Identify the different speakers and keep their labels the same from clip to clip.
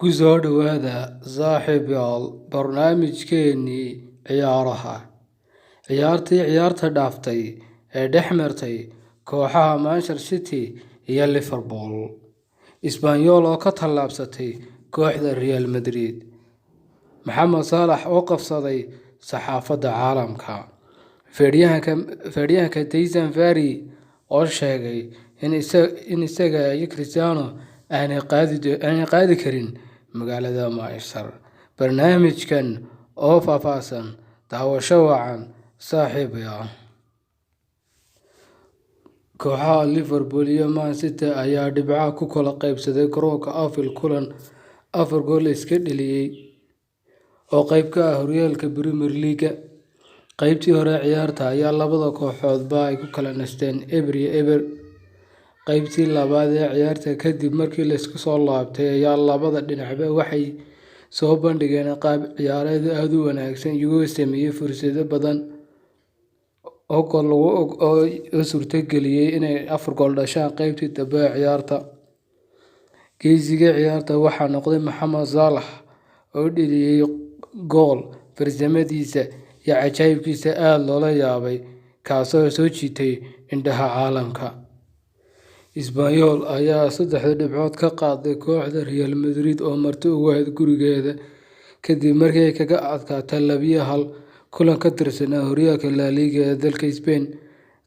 Speaker 1: Ku soo dhawaada saaxiibayaal barnaamijkeennii ciyaaraha. Ciyaarta dhaaftay ee dhex martay kooxaha Manchester City iyo Liverpool. Isbaanyool oo ka tallaabsatay kooxda Real Madrid. Mohamed Salah oo qabsaday saxaafadda caalamka. Feedhyahanka Tyson Fury oo sheegay in isaga iyo Cristiano aanay qaadi karin magaalada Manchester. Barnaamijkan oo faahfaahsan daawasho wacan saaxiibayaal. Kooxaha Liverpool iyo Man City ayaa dhibco ku kala qaybsaday garoonka Anfield kulan 4 gool iska dhaliyay oo qayb ka ah horyaalka Premier League. Qaybtii hore ciyaarta ayaa labada kooxoodba ay ku kala nasteen eber iyo eber. Qaybtii labaad ee ciyaarta kadib markii la isku soo laabtay ayaa labada dhinacba waxay soo bandhigeen qaab ciyaareed aad u wanaagsan iyagoo sameeyay fursado badan oo suurtageliyay inay 4 gool dhashaan qaybtii dambe ee ciyaarta. Geesiga ciyaarta waxaa noqday Mohamed Salah oo dhaliyay gool farsamadiisa iyo cajaa'ibkiisa aad loola yaabay kaasoo soo jiitay indhaha caalamka. Isbaanyool ayaa 3 dhibcood ka qaaday kooxda Real Madrid oo marti ugu ahayd gurigeeda kadib markii ay kaga adkaatay 2-1 kulan ka tirsan horyaalka La Liga ee dalka Spain.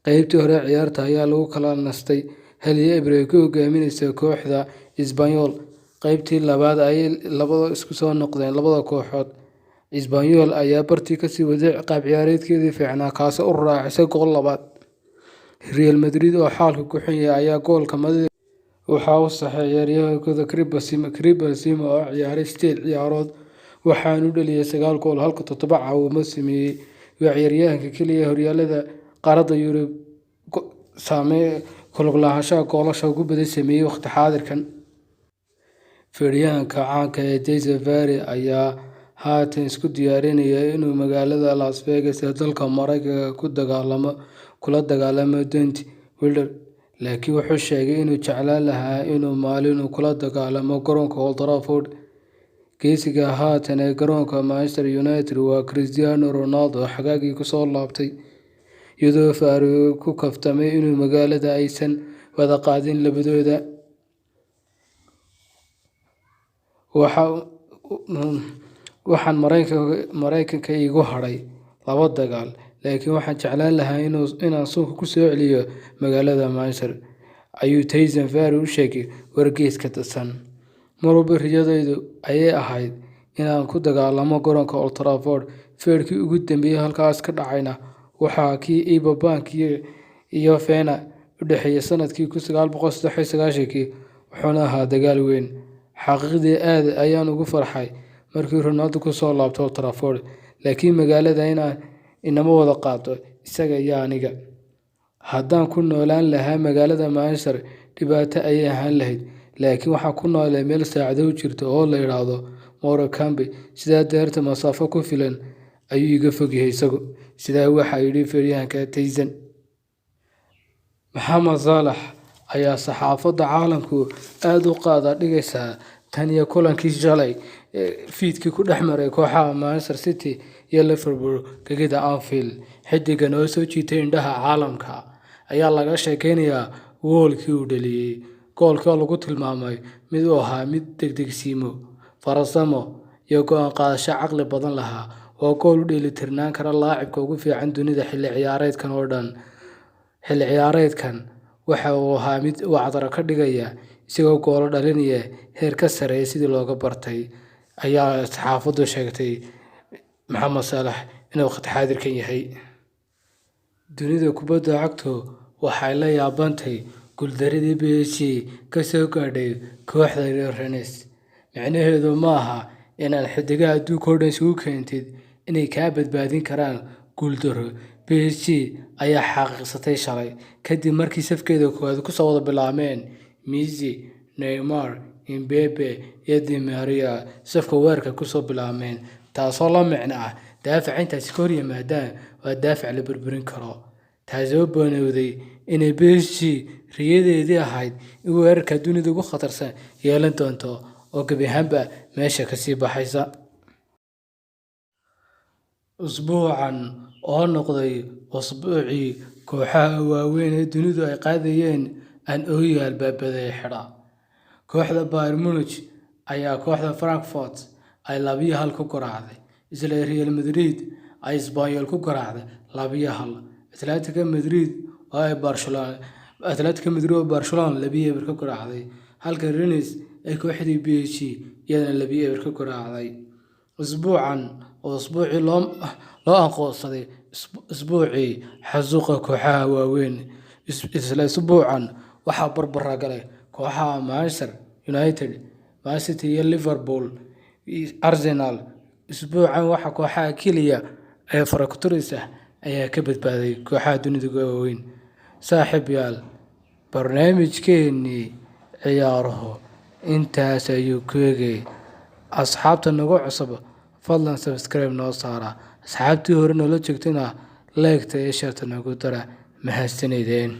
Speaker 1: Qaybtii hore ciyaarta ayaa lagu kala nastay 1-1 ay ku hogaaminaysa kooxda Isbaanyool. Qaybtii labaad ayay labada isku soo noqdeen labada kooxood. Isbaanyool ayaa bartii ka sii waday qaab ciyaareedkeedii fiicnaa kaasoo u raacisay gool labaad. Real Madrid oo xaalka ku xun yahay ayaa goolka madida waxa uu saxay ciyaaryahankooda Karim Benzema oo ciyaaray 8 ciyaarood waxaana uu dhaliyay 9 gool halka 7 caawimo sameeyay. Waa ciyaaryahanka kaliya horyaalada qaaradda Yurub saameeyay ku lug lahaanshaha goolasha ugu badan sameeyay waqti xaadirkan. Feedhyahanka caanka ah Tyson Fury ayaa haatan isku diyaarinaya inuu magaalada Las Vegas ee dalka Mareykanka kula dagaalamo Deontay Wilder, laakiin wuxuu sheegay inuu jeclaan lahaa inuu maalin kula dagaalamo garoonka Old Trafford. Geesiga haatan ee garoonka Manchester United waa Cristiano Ronaldo oo xagaagii ku soo laabtay, iyadoo Fury ku kaftamay inuu magaalada aysan wada qaadin labadooda. Waxaan Mareykanka igu hadhay 2 dagaal, laakiin waxaan jeclaan lahaa inaan suuqa ku soo celiyo magaalada Manchester, ayuu Tyson Fury u sheegay wargeyska The Sun. Mar walba riyadaydu ayay ahayd inaan ku dagaalamo garoonka Old Trafford. Feerkii ugu dambeeyay halkaas ka dhacayna waxaa kii Ibanbank iyo Fener u dhexeeyay sanadkii 1993 wuxuuna ahaa dagaal weyn. Xaqiiqdii aad ayaan ugu farxay markii Ronaldo ku soo laabtay Old Trafford, laakiin magaalada inama wada qaado isaga iyo aniga. Haddaan ku noolaan lahaa magaalada Manchester dhibaato ayay ahaan lahayd, laakiin waxaan ku noolahay meel saacado u jirta oo la yiraahdo Morecambe, sidaa darteed masaafo ku filan ayuu iga fog yahay isagu. Sidaa waxaa yidhi feedhyahanka Tyson. Mohamed Salah ayaa saxaafadda caalamku aad u qaada dhigaysa tan iyo kulankii shalay fiidkii ku dhex maray kooxaha Manchester City iyo Liverpool gegida Anfield. Xiddigan oo soo jiitay indhaha caalamka ayaa laga sheekeynayaa goolkii uu dhaliyay. Goolka lagu tilmaamay mid uu ahaa mid degdegsiimo, farsamo iyo go'aan qaadasho caqli badan lahaa. Waa gool u dheelitirnaan kara laacibka ugu fiican dunida xilli ciyaareedkan oo dhan. Xilli ciyaareedkan waxa uu ahaa mid wacdaro ka dhigaya isagoo goolo dhalinaya heer ka sarreeya sidii looga bartay, ayaa saxaafaddu sheegtay Mohamed Salah inuu waqti xaadirkan yahay. Dunida kubadda cagtu waxay la yaabantay guuldaradii PSG ka soo gaadhay kooxda Rennes. Micnaheedu ma aha inaan xiddigaha adduunka oo dhan isugu keentid inay kaa badbaadin karaan guuldaro. PSG ayaa xaqiiqsatay shalay kadib markii safkeeda koowaad ku soo wada bilaabmeen Messi, Neymar, Mbappe iyo Di Maria safka weerarka ku soo bilaabmeen, taasoo la micno ah daafac intaasi ka hor yimaadaan waa daafac la burburin karo. taasoo banowday inay PSG riyadeedii ahayd in weerarka dunida ugu khatarsan yeelan doonto oo gebi ahaanba meesha kasii baxaysa. Usbuucan oo noqday usbuucii kooxaha waaweyn ee dunidu ay qaadayeen aan ooyi albaabada xidha. Kooxda Bayern Munich ayaa kooxda Frankfurt ay 2-1 ku garaacday, isla Real Madrid ay Espanyol ku garaacday 2-1. Atletico Madrid oo Barcelona 2-0 ku garaacday, halka Rennes ay kooxdii PSG iyadana 2-0 ku garaacday. Usbuucan oo usbuucii loo aqoonsaday usbuucii xasuuqa kooxaha waaweyn. Isla usbuucan waxaa barbar galay kooxaha Manchester United, Man City iyo Liverpool iyo Arsenal. Usbuucan waxaa kooxaha keliya ee farakutirisa ayaa ka badbaaday kooxaha dunida waaweyn. Saaxiibayaal, barnaamijkeennii ciyaaruhu intaas ayuu ku egay. Asxaabta nagu cusub fadlan subscribe noo saara. Asxaabtii hore noola joogtayna like iyo share nagu dara. Mahadsanideen.